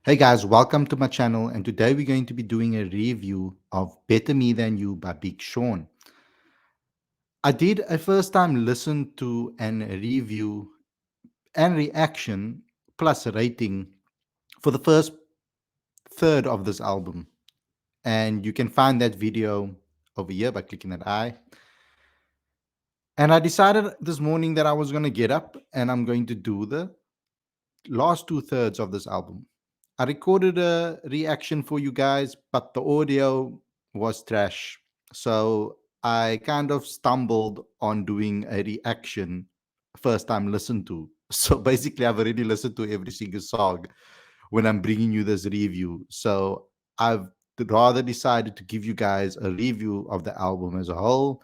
Hey guys, welcome to my channel, and today we're going to be doing a review of Better Me Than You by Big Sean. I did a first time listen to and review and reaction plus a rating for the first third of this album. And you can find that video over here by clicking that I. And I decided this morning that I was going to get up and I'm going to do the last two thirds of this album. I recorded a reaction for you guys, but the audio was trash. So I kind of stumbled on doing a reaction first time listen to. So basically, I've already listened to every single song when I'm bringing you this review. So I've rather decided to give you guys a review of the album as a whole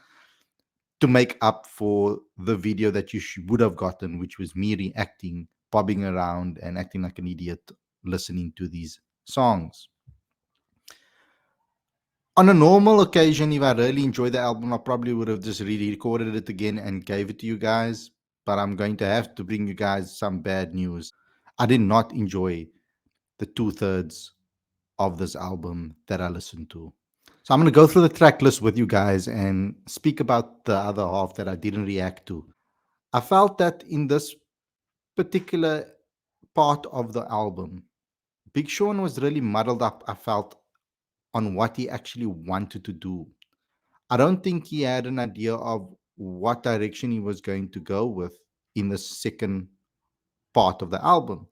to make up for the video that you would have gotten, which was me reacting, bobbing around, and acting like an idiot listening to these songs. On a normal occasion, if I really enjoyed the album, I probably would have just re-recorded it again and gave it to you guys. But I'm going to have to bring you guys some bad news. I did not enjoy the two thirds of this album that I listened to. So I'm going to go through the track list with you guys and speak about the other half that I didn't react to. I felt that in this particular part of the album, Big Sean was really muddled up, I felt, on what he actually wanted to do. I don't think he had an idea of what direction he was going to go with in the second part of the album.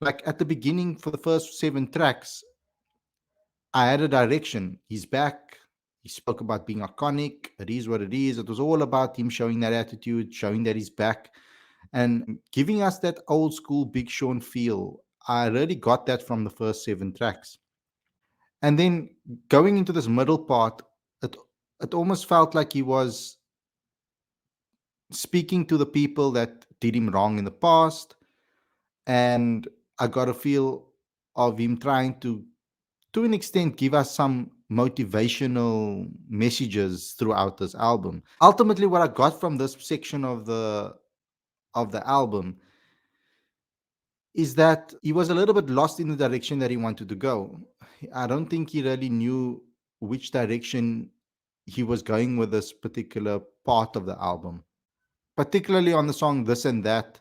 Like at the beginning, for the first seven tracks, I had a direction. He's back. He spoke about being iconic. It is what it is. It was all about him showing that attitude, showing that he's back, and giving us that old school Big Sean feel. I really got that from the first seven tracks. And then going into this middle part, it it almost felt like he was speaking to the people that did him wrong in the past. And I got a feel of him trying to an extent, give us some motivational messages throughout this album. Ultimately, what I got from this section of the album is that he was a little bit lost in the direction that he wanted to go. I don't think he really knew which direction he was going with this particular part of the album, particularly on the song This and That,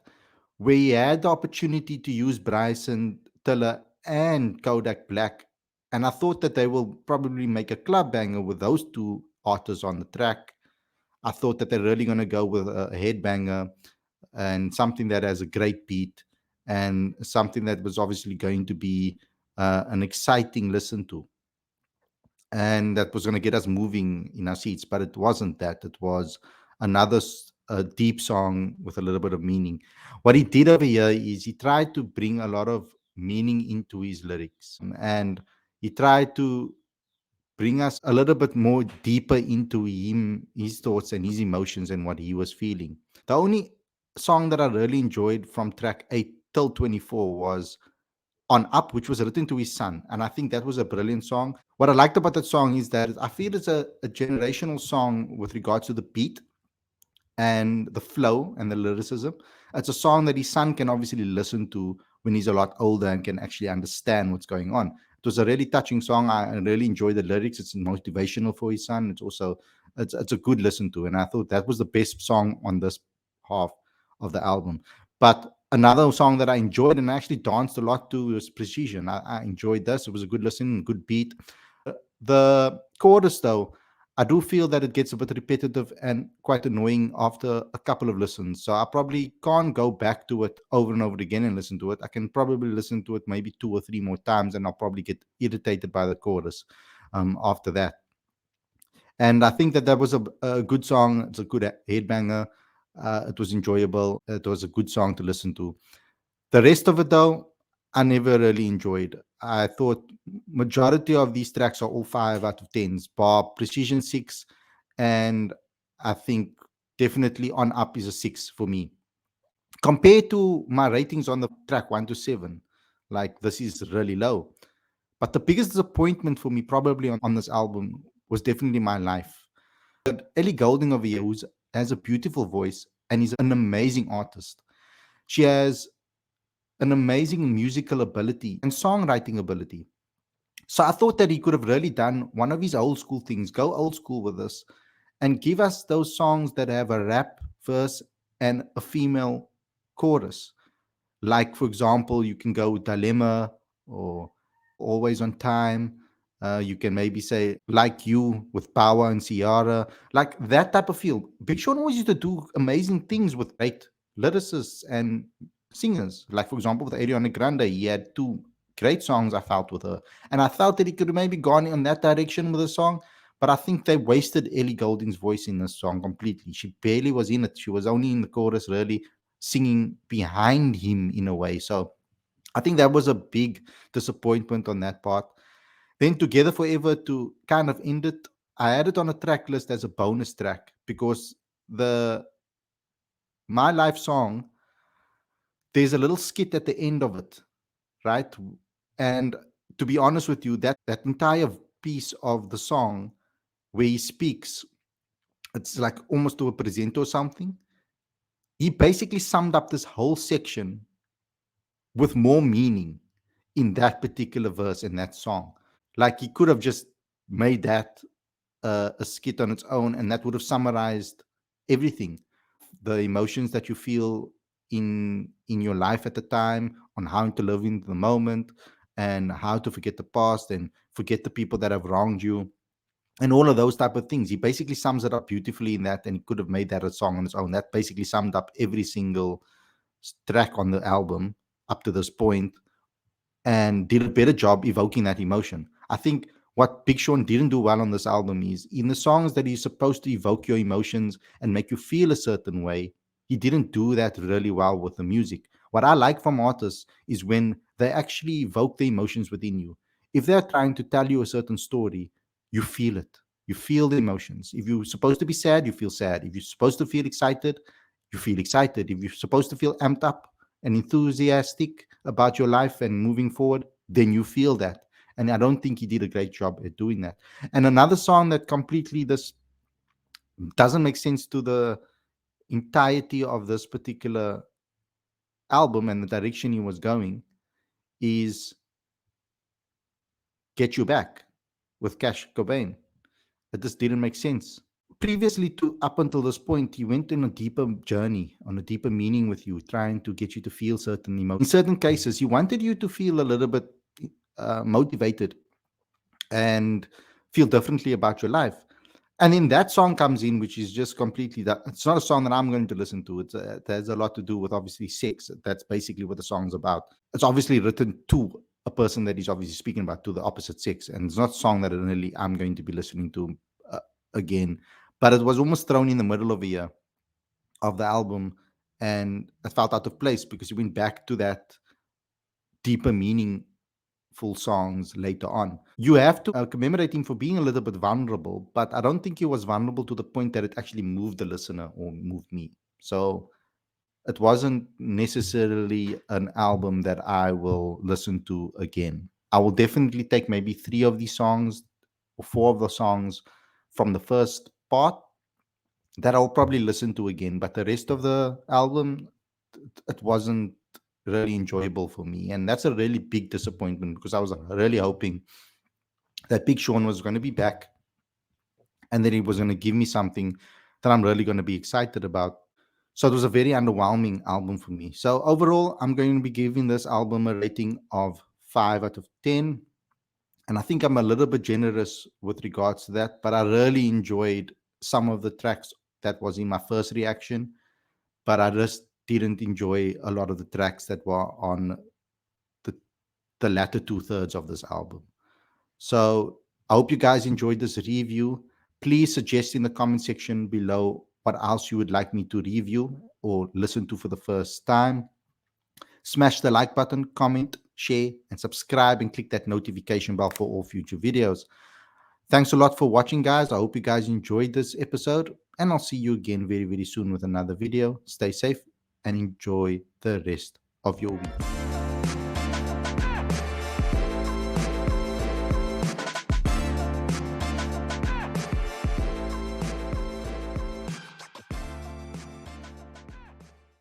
where he had the opportunity to use Bryson Tiller and Kodak Black. And I thought that they will probably make a club banger with those two artists on the track. I thought that they're really going to go with a headbanger and something that has a great beat and something that was obviously going to be an exciting listen to. And that was going to get us moving in our seats, but it wasn't that. It was another deep song with a little bit of meaning. What he did over here is he tried to bring a lot of meaning into his lyrics, and he tried to bring us a little bit more deeper into him, his thoughts and his emotions and what he was feeling. The only song that I really enjoyed from track 8 till 24 was On Up, which was written to his son. And I think that was a brilliant song. What I liked about that song is that I feel it's a generational song with regards to the beat and the flow and the lyricism. It's a song that his son can obviously listen to when he's a lot older and can actually understand what's going on. It was a really touching song. I really enjoyed the lyrics. It's motivational for his son. It's also it's a good listen to, and I thought that was the best song on this half of the album. But another song that I enjoyed and I actually danced a lot to was Precision. I enjoyed this. It was a good listen, good beat. The chorus, though, I do feel that it gets a bit repetitive and quite annoying after a couple of listens. So I probably can't go back to it over and over again and listen to it. I can probably listen to it maybe two or three more times, and I'll probably get irritated by the chorus after that. And I think that that was a good song. It's a good headbanger. It was enjoyable. It was a good song to listen to. The rest of it, though, I never really enjoyed. I thought majority of these tracks are all 5 out of 10s, bar Precision 6, and I think definitely On Up is a 6 for me. Compared to my ratings on the track 1 to 7, like this is really low. But the biggest disappointment for me probably on this album was definitely My Life. Ellie Goulding over here, who has a beautiful voice and is an amazing artist. She has an amazing musical ability and songwriting ability. So I thought that he could have really done one of his old school things, go old school with this, and give us those songs that have a rap verse and a female chorus. Like, for example, you can go with Dilemma or Always on Time. You can maybe say Like You with Power and Ciara, like that type of feel. Big Sean always used to do amazing things with great lyricists and singers. Like, for example, with Ariana Grande, he had two great songs I felt with her. And I felt that he could have maybe gone in that direction with a song, but I think they wasted Ellie Goulding's voice in this song completely. She barely was in it. She was only in the chorus, really singing behind him in a way. So I think that was a big disappointment on that part. Then Together Forever, to kind of end it, I had it on a track list as a bonus track because the My Life song, there's a little skit at the end of it, right? And to be honest with you, that entire piece of the song where he speaks, it's like almost to a present or something. He basically summed up this whole section with more meaning in that particular verse in that song. Like he could have just made that a skit on its own, and that would have summarized everything, the emotions that you feel in your life at the time, on how to live in the moment, and how to forget the past and forget the people that have wronged you, and all of those type of things. He basically sums it up beautifully in that, and he could have made that a song on its own. That basically summed up every single track on the album up to this point, and did a better job evoking that emotion. I think what Big Sean didn't do well on this album is in the songs that he's supposed to evoke your emotions and make you feel a certain way, he didn't do that really well with the music. What I like from artists is when they actually evoke the emotions within you. If they're trying to tell you a certain story, you feel it. You feel the emotions. If you're supposed to be sad, you feel sad. If you're supposed to feel excited, you feel excited. If you're supposed to feel amped up and enthusiastic about your life and moving forward, then you feel that. And I don't think he did a great job at doing that. And another song that completely this doesn't make sense to the entirety of this particular album and the direction he was going is Get You Back with Cash Cobain. It just didn't make sense. Previously to up until this point, he went in a deeper journey, on a deeper meaning with you, trying to get you to feel certain emotions. In certain cases, he wanted you to feel a little bit motivated and feel differently about your life. And then that song comes in, which is just completely that. It's not a song that I'm going to listen to. It has a lot to do with obviously sex. That's basically what the song's about. It's obviously written to a person that he's obviously speaking about, to the opposite sex, and it's not a song that really I'm going to be listening to uh, again. But it was almost thrown in the middle of a year of the album, and it felt out of place because he went back to that deeper meaning full songs later on. You have to commemorate him for being a little bit vulnerable, but I don't think he was vulnerable to the point that it actually moved the listener or moved me. So it wasn't necessarily an album that I will listen to again. I will definitely take maybe three of these songs or four of the songs from the first part that I'll probably listen to again, but the rest of the album, it wasn't really enjoyable for me. And that's a really big disappointment because I was really hoping that Big Sean was going to be back and that he was going to give me something that I'm really going to be excited about. So it was a very underwhelming album for me. So overall, I'm going to be giving this album a rating of 5 out of 10. And I think I'm a little bit generous with regards to that, but I really enjoyed some of the tracks that was in my first reaction, but I just didn't enjoy a lot of the tracks that were on the, the latter two-thirds of this album. So I hope you guys enjoyed this review. Please suggest in the comment section below what else you would like me to review or listen to for the first time. Smash the like button, comment, share, and subscribe, and click that notification bell for all future videos. Thanks a lot for watching, guys. I hope you guys enjoyed this episode, and I'll see you again very, very soon with another video. Stay safe and enjoy the rest of your week.